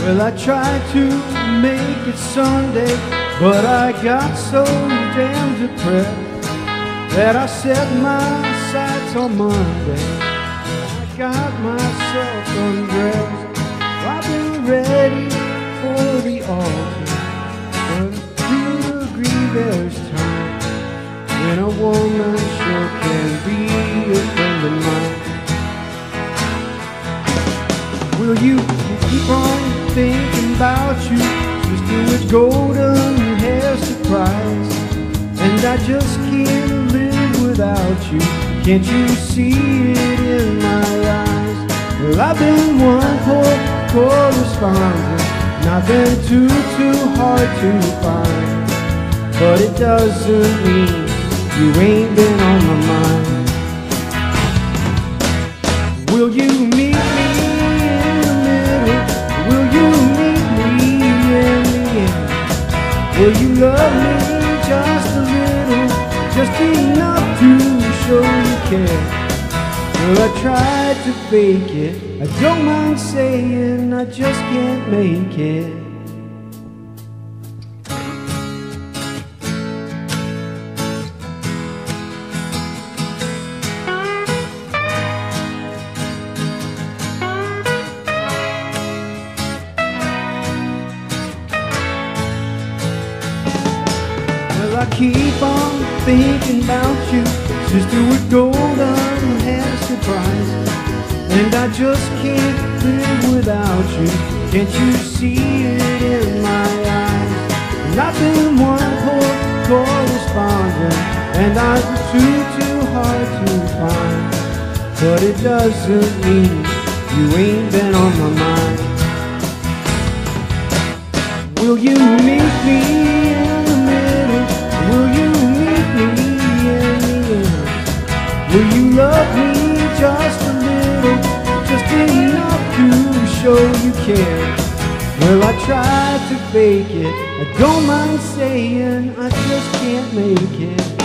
Well, I tried to make it Sunday, but I got so damn depressed that I set my sights on Monday. I got myself undressed. I've been ready for the altar, but you agree there's time when a woman sure can be a friend of mine. Will you keep on thinking about you, sister with golden hair surprise? And I just can't live without you. Can't you see it in my eyes? Well, I've been one poor correspondent, not been too hard to find, but it doesn't mean you ain't been on my mind. Will you meet me in the middle? Will you meet me in the end? Will you love me just a little, just enough to show you care? Well, I tried to fake it, I don't mind saying I just can't make it. I keep on thinking about you, sister with golden hair surprise, and I just can't live without you. Can't you see it in my eyes? And I've been one poor correspondent, and I'm too hard to find, but it doesn't mean you ain't been on my mind. Will you meet me in the middle? Will you meet me in the end? Will you love me just a little, just enough to show you care? Well, I tried to fake it, I don't mind saying I just can't make it.